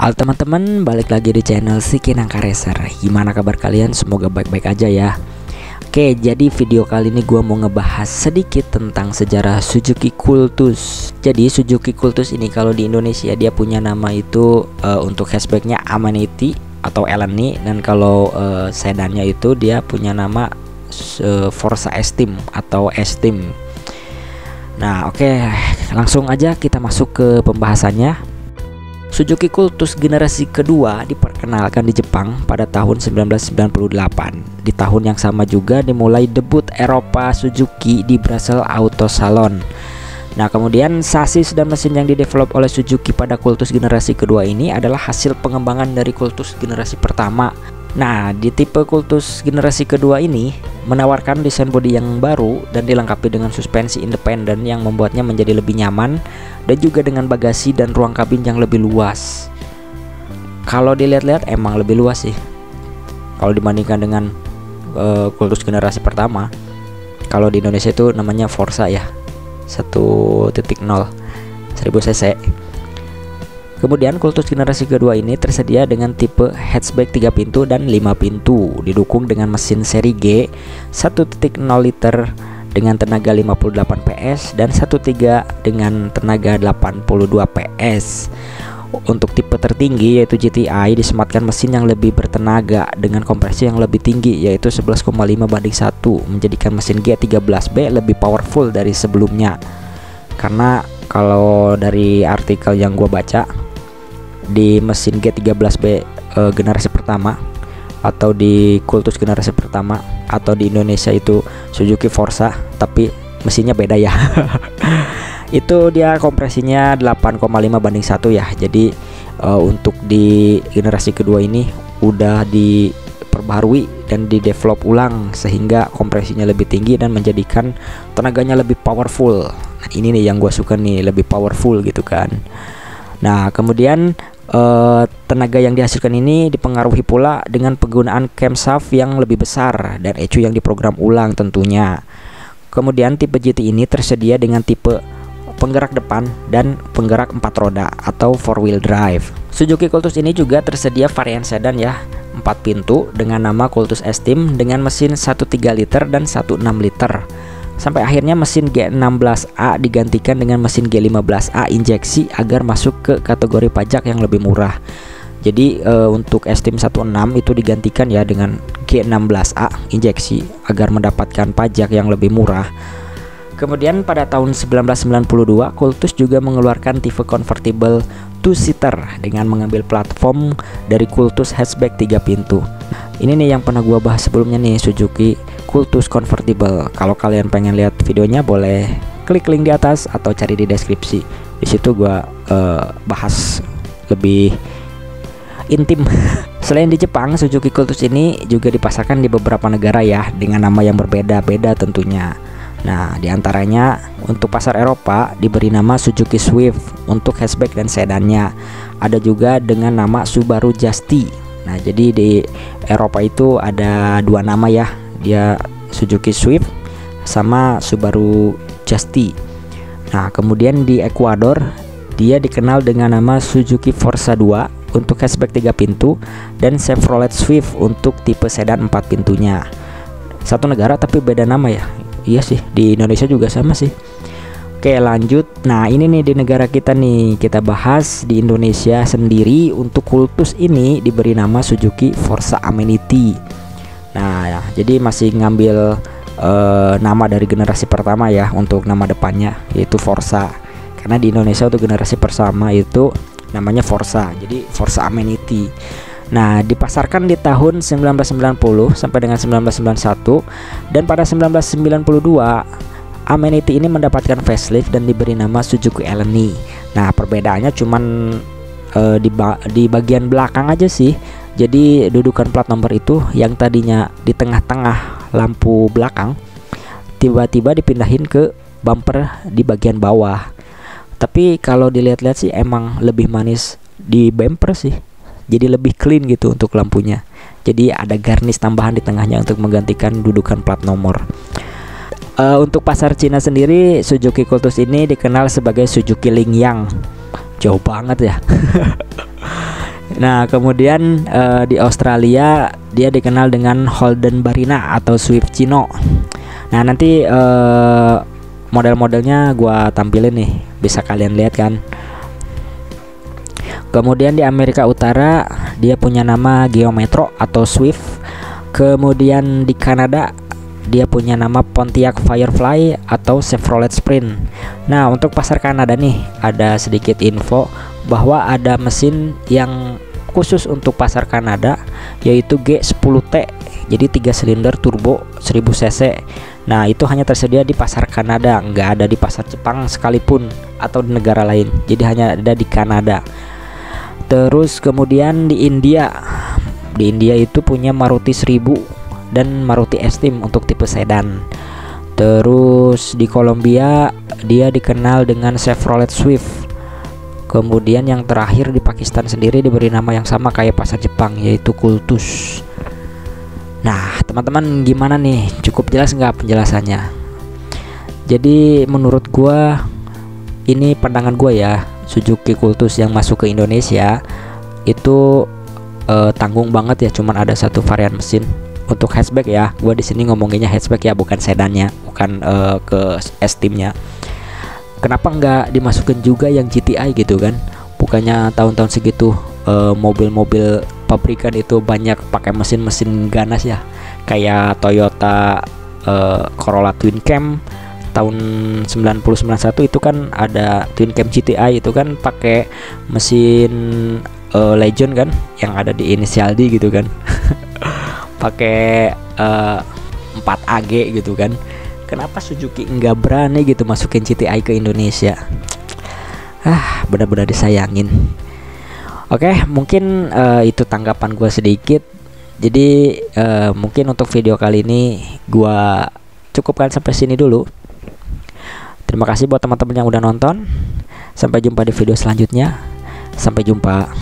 Halo teman-teman, balik lagi di channel Sikinangka Racer. Gimana kabar kalian? Semoga baik-baik aja ya. Oke, jadi video kali ini gue mau ngebahas sedikit tentang sejarah Suzuki Cultus. Jadi Suzuki Cultus ini kalau di Indonesia dia punya nama itu untuk hatchbacknya Amanity atau Eleni, dan kalau sedannya itu dia punya nama Forza Esteem atau Esteem. Nah oke, langsung aja kita masuk ke pembahasannya. Suzuki Cultus generasi kedua diperkenalkan di Jepang pada tahun 1998. Di tahun yang sama juga dimulai debut Eropa Suzuki di Brussels Auto Salon. Nah kemudian sasis dan mesin yang didevelop oleh Suzuki pada Cultus generasi kedua ini adalah hasil pengembangan dari Cultus generasi pertama. Nah di tipe Cultus generasi kedua ini menawarkan desain bodi yang baru dan dilengkapi dengan suspensi independen yang membuatnya menjadi lebih nyaman, dan juga dengan bagasi dan ruang kabin yang lebih luas. Kalau dilihat-lihat emang lebih luas sih kalau dibandingkan dengan Cultus generasi pertama. Kalau di Indonesia itu namanya Forza ya, 1.0 1000 cc. Kemudian Cultus generasi kedua ini tersedia dengan tipe hatchback 3 pintu dan 5 pintu, didukung dengan mesin seri G 1.0 liter dengan tenaga 58 PS dan 1.3 dengan tenaga 82 PS. Untuk tipe tertinggi yaitu GTI disematkan mesin yang lebih bertenaga dengan kompresi yang lebih tinggi yaitu 11,5 banding 1, menjadikan mesin G13B lebih powerful dari sebelumnya. Karena kalau dari artikel yang gua baca, di mesin G13B generasi pertama atau di Cultus generasi pertama atau di Indonesia itu Suzuki Forza, tapi mesinnya beda ya. Itu dia kompresinya 8,5 banding 1 ya. Jadi untuk di generasi kedua ini udah diperbaharui dan didevelop ulang sehingga kompresinya lebih tinggi dan menjadikan tenaganya lebih powerful. Nah ini nih yang gue suka nih, lebih powerful gitu kan. Nah kemudian tenaga yang dihasilkan ini dipengaruhi pula dengan penggunaan camshaft yang lebih besar dan ECU yang diprogram ulang tentunya. Kemudian tipe GT ini tersedia dengan tipe penggerak depan dan penggerak 4 roda atau 4-wheel drive. Suzuki Cultus ini juga tersedia varian sedan ya, 4 pintu dengan nama Cultus Esteem dengan mesin 1.3 liter dan 1.6 liter. Sampai akhirnya mesin G16A digantikan dengan mesin G15A injeksi agar masuk ke kategori pajak yang lebih murah. Jadi untuk Esteem 16 itu digantikan ya dengan G16A injeksi agar mendapatkan pajak yang lebih murah. Kemudian pada tahun 1992 Cultus juga mengeluarkan tipe convertible 2-seater dengan mengambil platform dari Cultus hatchback 3 pintu. Ini nih yang pernah gua bahas sebelumnya nih, Suzuki Cultus Convertible. Kalau kalian pengen lihat videonya boleh klik link di atas atau cari di deskripsi. Di situ gua bahas lebih intim. Selain di Jepang, Suzuki Cultus ini juga dipasarkan di beberapa negara ya dengan nama yang berbeda-beda tentunya. Nah, diantaranya untuk pasar Eropa diberi nama Suzuki Swift untuk hatchback dan sedannya. Ada juga dengan nama Subaru Justy. Nah, jadi di Eropa itu ada 2 nama ya, dia Suzuki Swift sama Subaru Justy. Nah, kemudian di Ekuador dia dikenal dengan nama Suzuki Forza 2 untuk hatchback 3 pintu dan Chevrolet Swift untuk tipe sedan 4 pintunya. Satu negara tapi beda nama ya. Iya sih, di Indonesia juga sama sih. Oke lanjut. Nah ini nih di negara kita nih, kita bahas di Indonesia sendiri. Untuk Cultus ini diberi nama Suzuki Forza Amanity. Nah jadi masih ngambil nama dari generasi pertama ya untuk nama depannya, yaitu Forza. Karena di Indonesia untuk generasi pertama itu namanya Forza, jadi Forza Amanity. Nah dipasarkan di tahun 1990 sampai dengan 1991, dan pada 1992 Amanity ini mendapatkan facelift dan diberi nama Suzuki Eleni. Nah perbedaannya cuman di bagian belakang aja sih. Jadi dudukan plat nomor itu yang tadinya di tengah-tengah lampu belakang tiba-tiba dipindahin ke bumper di bagian bawah. Tapi kalau dilihat-lihat sih emang lebih manis di bumper sih. Jadi lebih clean gitu untuk lampunya. Jadi ada garnish tambahan di tengahnya untuk menggantikan dudukan plat nomor. Untuk pasar Cina sendiri, Suzuki Cultus ini dikenal sebagai Suzuki Lingyang. Jauh banget ya. Nah, kemudian di Australia dia dikenal dengan Holden Barina atau Swift Chino. Nah, nanti model-modelnya gua tampilin nih, bisa kalian lihat kan. Kemudian di Amerika Utara dia punya nama Geometro atau Swift. Kemudian di Kanada dia punya nama Pontiac Firefly atau Chevrolet Sprint. Nah, untuk pasar Kanada nih ada sedikit info bahwa ada mesin yang khusus untuk pasar Kanada yaitu G10T. Jadi 3 silinder turbo 1000 cc. Nah, itu hanya tersedia di pasar Kanada, nggak ada di pasar Jepang sekalipun atau di negara lain. Jadi hanya ada di Kanada. Terus kemudian di India itu punya Maruti 1000 dan Maruti Esteem untuk tipe sedan. Terus di Kolombia dia dikenal dengan Chevrolet Swift. Kemudian yang terakhir di Pakistan sendiri diberi nama yang sama kayak pasar Jepang yaitu Kultus. Nah, teman-teman gimana nih? Cukup jelas nggak penjelasannya? Jadi menurut gua ini pandangan gua ya, Suzuki Kultus yang masuk ke Indonesia itu tanggung banget ya, cuman ada satu varian mesin. Untuk hatchback ya, gua di sini ngomonginnya hatchback ya, bukan sedannya, bukan ke Esteemnya. Kenapa nggak dimasukin juga yang GTI gitu kan? Bukannya tahun-tahun segitu mobil-mobil pabrikan itu banyak pakai mesin-mesin ganas ya, kayak Toyota Corolla Twin Cam tahun 90-91 itu kan ada Twin Cam GTI itu kan pakai mesin Legend kan, yang ada di inisial D gitu kan. Pakai 4AG gitu kan. Kenapa Suzuki nggak berani gitu masukin GTI ke Indonesia? Benar-benar disayangin. Oke, mungkin itu tanggapan gue sedikit. Jadi mungkin untuk video kali ini gue cukupkan sampai sini dulu. Terima kasih buat teman-teman yang udah nonton. Sampai jumpa di video selanjutnya. Sampai jumpa.